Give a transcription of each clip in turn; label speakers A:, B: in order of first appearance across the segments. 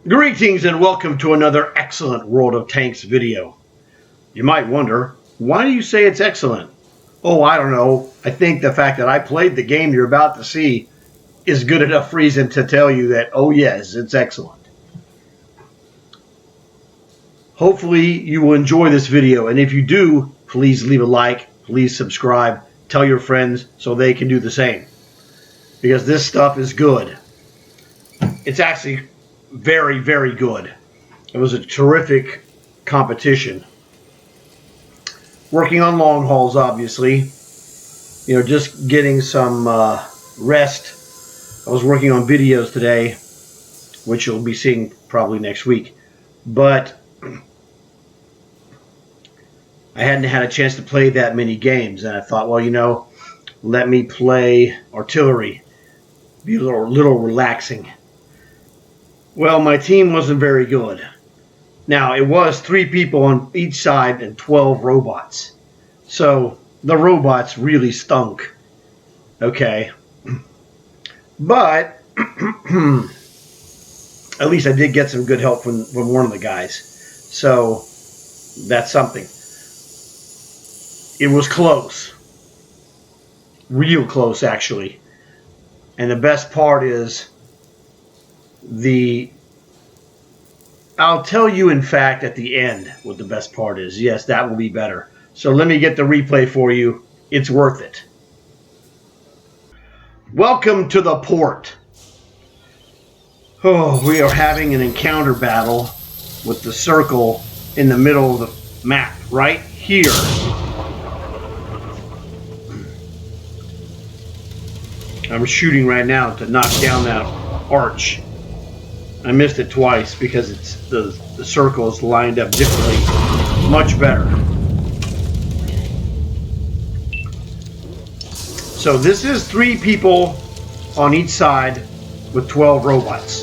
A: Greetings and welcome to another excellent World of Tanks video. You might wonder, why do you say it's excellent? Oh, I don't know. I think the fact that I played the game you're about to see is good enough reason to tell you that, oh yes, it's excellent. Hopefully you will enjoy this video, and if you do, please leave a like, please subscribe, tell your friends so they can do the same. Because this stuff is good. It's actually very, very good. It was a terrific competition. Working on long hauls, obviously. You know, just getting some rest. I was working on videos today, which you'll be seeing probably next week. But I hadn't had a chance to play that many games, and I thought, well, you know, let me play artillery. Be a little relaxing. Well, my team wasn't very good. Now, it was 3 people on each side and 12 robots. So, the robots really stunk. Okay. But, at least I did get some good help from one of the guys. So, that's something. It was close. Real close, actually. And the best part is, I'll tell you, in fact, at the end what the best part is. Yes, that will be better. So let me get the replay for you. It's worth it. Welcome to the port. Oh, we are having an encounter battle with the circle in the middle of the map, right here. I'm shooting right now to knock down that arch. I missed it twice because it's the circle is lined up differently. Much better. So this is 3 people on each side with 12 robots.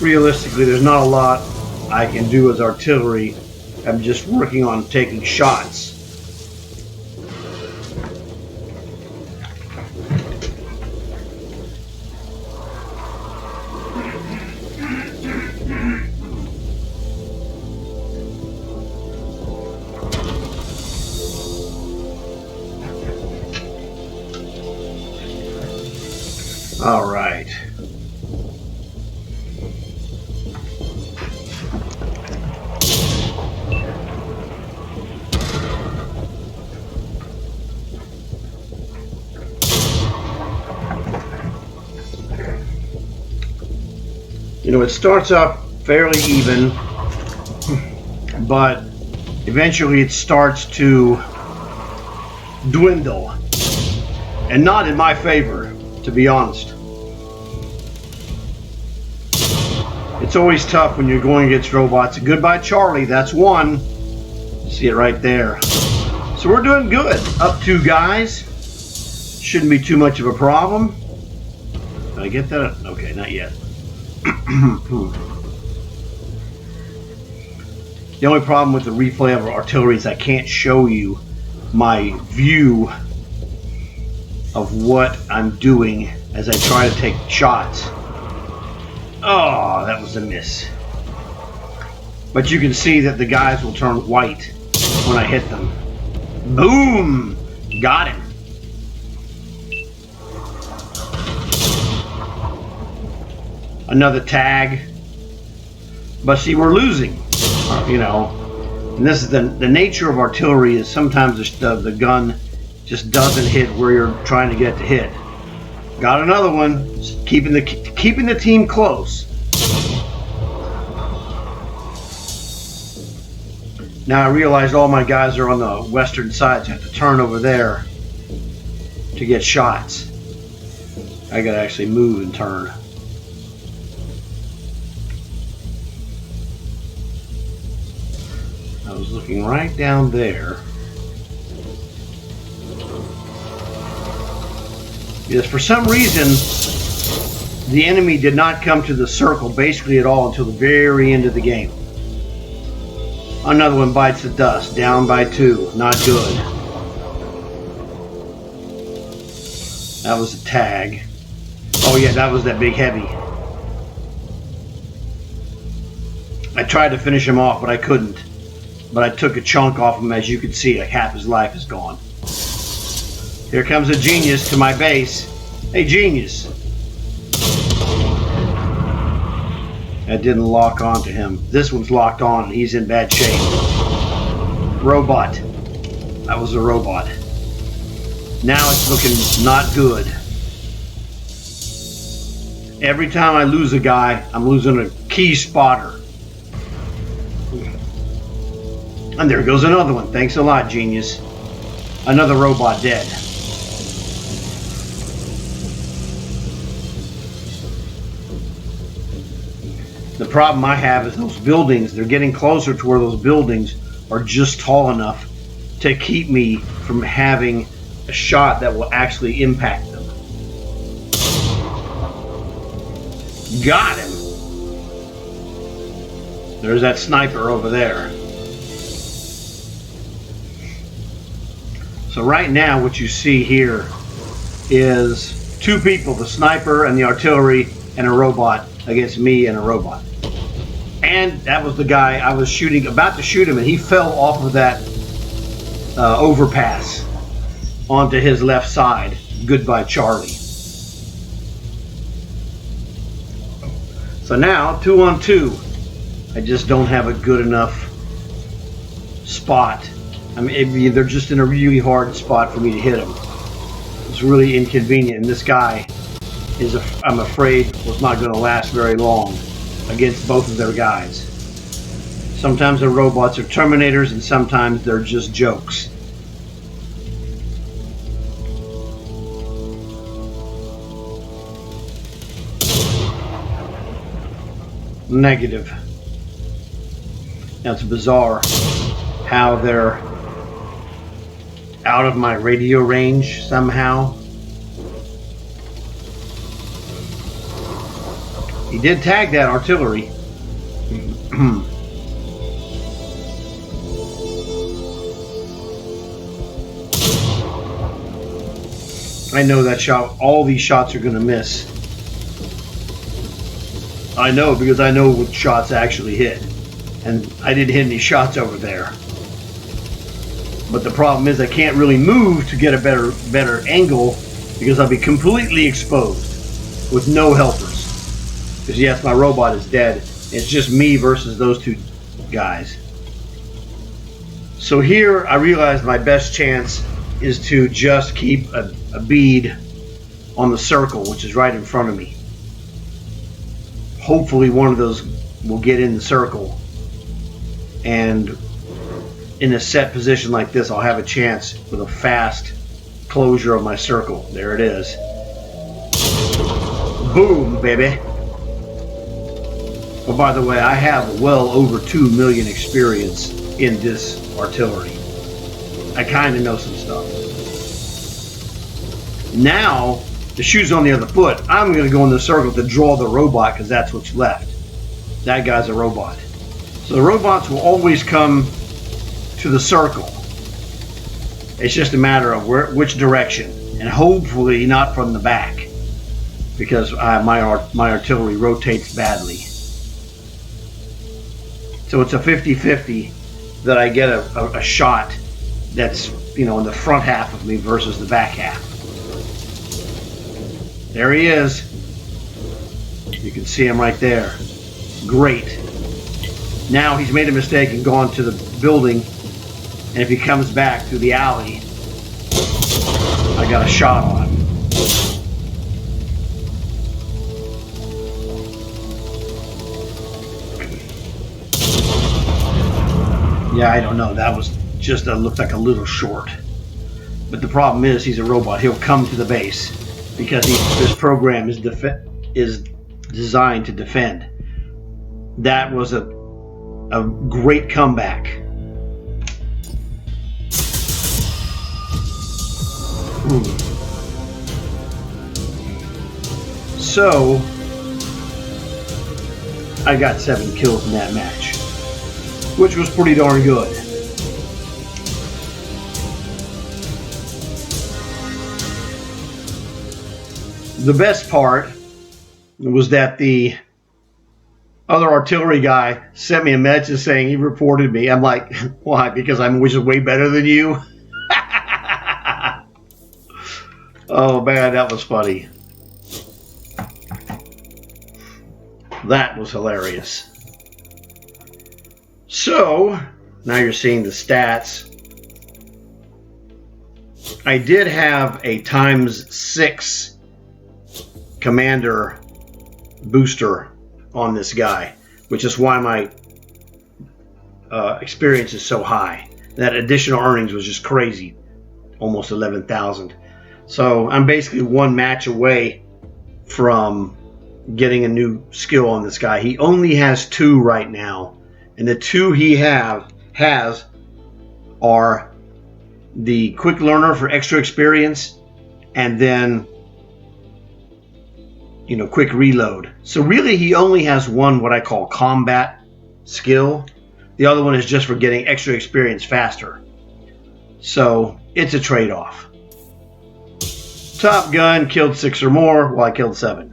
A: Realistically, there's not a lot I can do as artillery. I'm just working on taking shots. All right. You know, it starts off fairly even, but eventually it starts to dwindle. And not in my favor, to be honest. It's always tough when you're going against robots. Goodbye, Charlie. That's one. See it right there. So we're doing good. Up 2 guys. Shouldn't be too much of a problem. Did I get that? Okay, not yet. The only problem with the replay of artillery is I can't show you my view of what I'm doing as I try to take shots. Oh, that was a miss. But you can see that the guys will turn white when I hit them. Boom! Got him. Another tag. But see, we're losing, you know. And this is the nature of artillery is sometimes the gun just doesn't hit where you're trying to get to hit. Got another one. Just keeping the team close. Now I realize all my guys are on the western side, so I have to turn over there to get shots. I gotta actually move and turn. I was looking right down there. Because for some reason, the enemy did not come to the circle basically at all until the very end of the game. Another one bites the dust. Down by 2. Not good. That was a tag. Oh yeah, that was that big heavy. I tried to finish him off, but I couldn't. But I took a chunk off him, as you can see. Like half his life is gone. Here comes a genius to my base. Hey, genius. That didn't lock onto him. This one's locked on, and he's in bad shape. Robot. That was a robot. Now it's looking not good. Every time I lose a guy, I'm losing a key spotter. And there goes another one. Thanks a lot, genius. Another robot dead. The problem I have is those buildings, they're getting closer to where those buildings are just tall enough to keep me from having a shot that will actually impact them. Got him! There's that sniper over there. So right now what you see here is 2 people, the sniper and the artillery and a robot against me and a robot. And that was the guy I was shooting, about to shoot him, and he fell off of that overpass onto his left side. Goodbye, Charlie. So now 2 on 2. I just don't have a good enough spot. I mean, they're just in a really hard spot for me to hit them. It's really inconvenient, and this guy is, I'm afraid, was not going to last very long against both of their guys. Sometimes the robots are Terminators, and sometimes they're just jokes. Negative. Now it's bizarre how they're out of my radio range somehow. He did tag that artillery. I know that shot, all these shots are going to miss. I know, because I know what shots actually hit. And I didn't hit any shots over there. But the problem is I can't really move to get a better angle, because I'll be completely exposed with no helpers. Because yes, my robot is dead. It's just me versus those 2 guys. So here I realized my best chance is to just keep a bead on the circle, which is right in front of me. Hopefully one of those will get in the circle, and in a set position like this, I'll have a chance with a fast closure of my circle. There it is. Boom, baby. Oh, by the way, I have well over 2 million experience in this artillery. I kind of know some stuff. Now, the shoe's on the other foot. I'm going to go in the circle to draw the robot, because that's what's left. That guy's a robot. So the robots will always come to the circle. It's just a matter of which direction, and hopefully not from the back, because my artillery rotates badly. So it's a 50-50 that I get a shot that's, in the front half of me versus the back half. There he is. You can see him right there. Great. Now he's made a mistake and gone to the building, and if he comes back through the alley, I got a shot on him. Yeah, I don't know. That was just looked like a little short. But the problem is, he's a robot. He'll come to the base because this program is designed to defend. That was a great comeback. Ooh. So I got 7 kills in that match. which was pretty darn good. The best part was that the other artillery guy sent me a message saying he reported me. I'm like, why? Because I'm just way better than you? Oh man, that was funny. That was hilarious. So, now you're seeing the stats. I did have a ×6 commander booster on this guy, which is why my experience is so high. That additional earnings was just crazy, almost 11,000. So I'm basically one match away from getting a new skill on this guy. He only has 2 right now, and the 2 he has are the quick learner for extra experience, and then quick reload. So really he only has one what I call combat skill. The other one is just for getting extra experience faster. So it's a trade-off. Top Gun killed 6 or more, while I killed 7.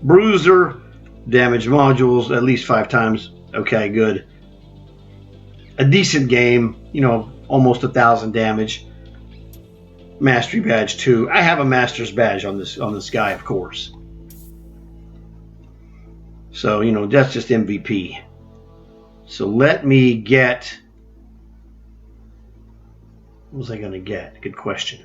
A: Bruiser damaged modules at least 5 times. Okay, good. A decent game, almost 1,000 damage. Mastery badge 2. I have a master's badge on this guy, of course. So, that's just MVP. So let me get... What was I going to get? Good question.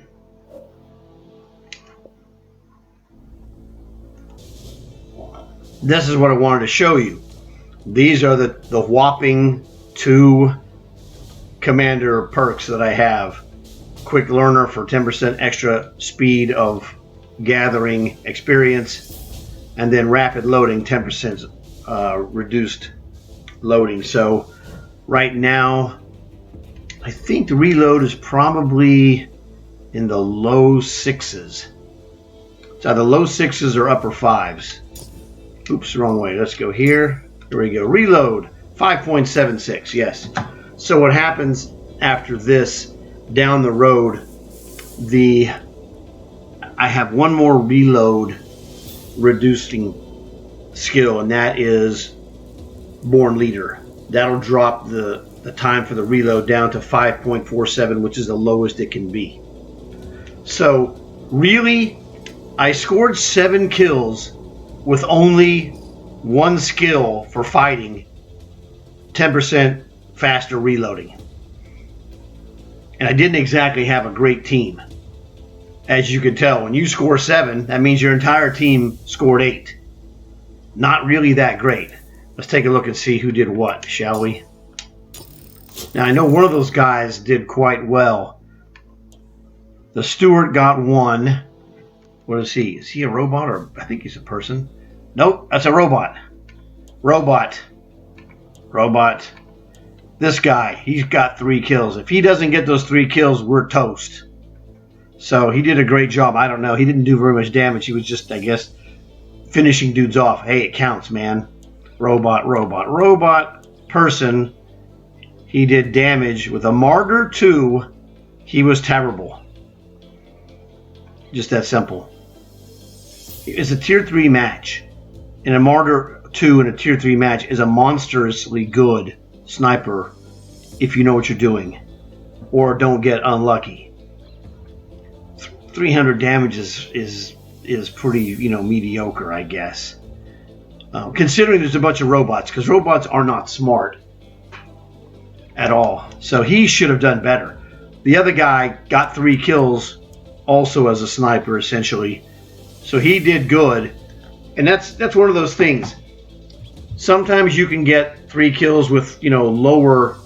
A: This is what I wanted to show you. These are the whopping 2 commander perks that I have. Quick learner for 10% extra speed of gathering experience, and then rapid loading, 10% reduced loading. So right now I think the reload is probably in the low 6s. It's either low 6s or upper 5s. Oops, wrong way. Let's go here. There we go. Reload 5.76. Yes. So what happens after this down the road, I have one more reload reducing skill, and that is Born Leader. That'll drop the time for the reload down to 5.47, which is the lowest it can be. So really, I scored 7 kills with only 1 skill for fighting, 10% faster reloading. And I didn't exactly have a great team. As you can tell, when you score 7, that means your entire team scored 8. Not really that great. Let's take a look and see who did what, shall we? Now, I know one of those guys did quite well. The Steward got 1. What is he? Is he a robot, or I think he's a person? Nope, that's a robot. Robot. This guy, he's got 3 kills. If he doesn't get those 3 kills, we're toast. So he did a great job. I don't know. He didn't do very much damage. He was just, I guess, finishing dudes off. Hey, it counts, man. Robot, person. He did damage with a Martyr 2. He was terrible. Just that simple. It's a tier 3 match. And a Martyr 2 in a tier 3 match is a monstrously good sniper if you know what you're doing, or don't get unlucky. 300 damage is pretty, mediocre, I guess. Considering there's a bunch of robots, because robots are not smart at all. So he should have done better. The other guy got 3 kills also as a sniper, essentially. So he did good. And that's one of those things. Sometimes you can get 3 kills with, lower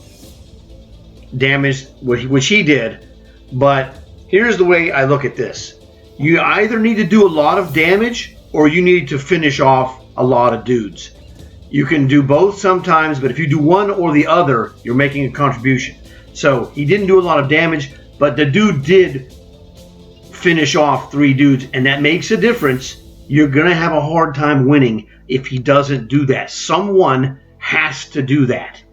A: damage, which he did. But here's the way I look at this. You either need to do a lot of damage, or you need to finish off a lot of dudes. You can do both sometimes, but if you do one or the other, you're making a contribution. So he didn't do a lot of damage, but the dude did finish off 3 dudes, and that makes a difference. You're going to have a hard time winning if he doesn't do that. Someone has to do that.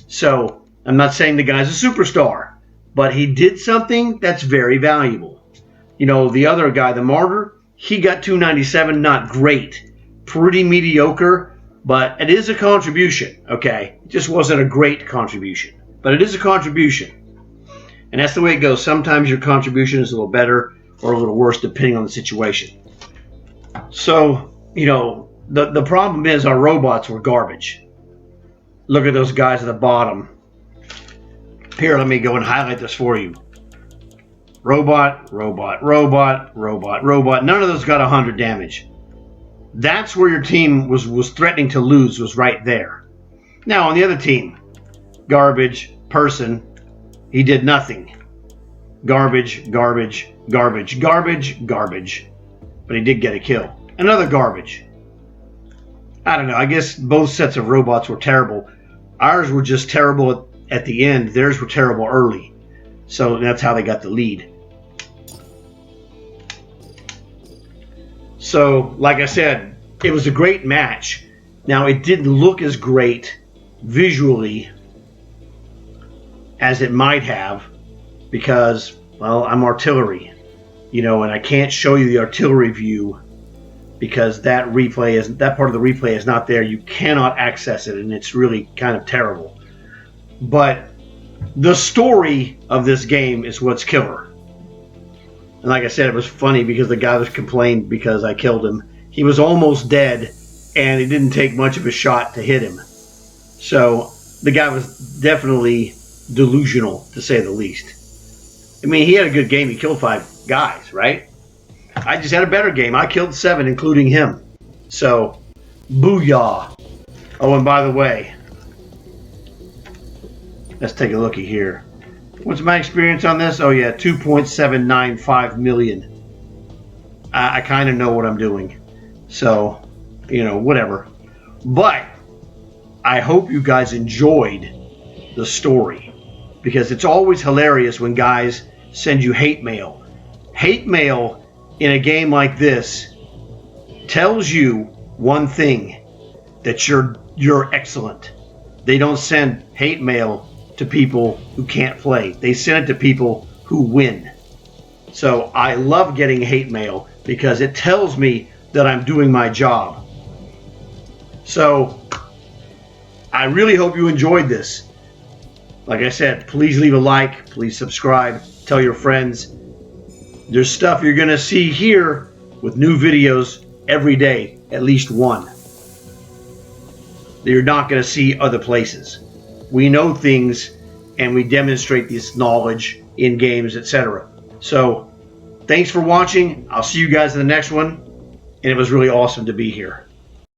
A: So I'm not saying the guy's a superstar, but he did something that's very valuable. You know, the other guy, the Martyr, he got 297, not great. Pretty mediocre, but it is a contribution, okay? It just wasn't a great contribution, but it is a contribution. And that's the way it goes. Sometimes your contribution is a little better or a little worse depending on the situation. So, you know, the problem is our robots were garbage. Look at those guys at the bottom. Here, let me go and highlight this for you. Robot, robot, robot, robot, robot. None of those got 100 damage. That's where your team was threatening to lose, was right there. Now, on the other team, garbage, person, he did nothing. Garbage, garbage, garbage, garbage, garbage. But he did get a kill. Another garbage. I don't know. I guess both sets of robots were terrible. Ours were just terrible at the end. Theirs were terrible early. So that's how they got the lead. So, like I said, it was a great match. Now, it didn't look as great visually as it might have because, well, I'm artillery, you know, and I can't show you the artillery view because that part of the replay is not there. You cannot access it, and it's really kind of terrible. But the story of this game is what's killer. And like I said, it was funny because the guy was complaining because I killed him. He was almost dead, and it didn't take much of a shot to hit him. So the guy was definitely delusional, to say the least. I mean, he had a good game. He killed 5 guys, right? I just had a better game. I killed 7, including him. So, booyah. Oh, and by the way, let's take a looky here. What's my experience on this? Oh, yeah, 2.795 million. I kind of know what I'm doing. So, you know, whatever. But I hope you guys enjoyed the story, because it's always hilarious when guys send you hate mail. Hate mail in a game like this tells you one thing, that you're excellent. They don't send hate mail to people who can't play. They send it to people who win. So I love getting hate mail because it tells me that I'm doing my job. So I really hope you enjoyed this. Like I said, please leave a like, please subscribe, tell your friends. There's stuff you're going to see here with new videos every day, at least one, that you're not going to see other places. We know things and we demonstrate this knowledge in games, etc. So thanks for watching. I'll see you guys in the next one. And it was really awesome to be here.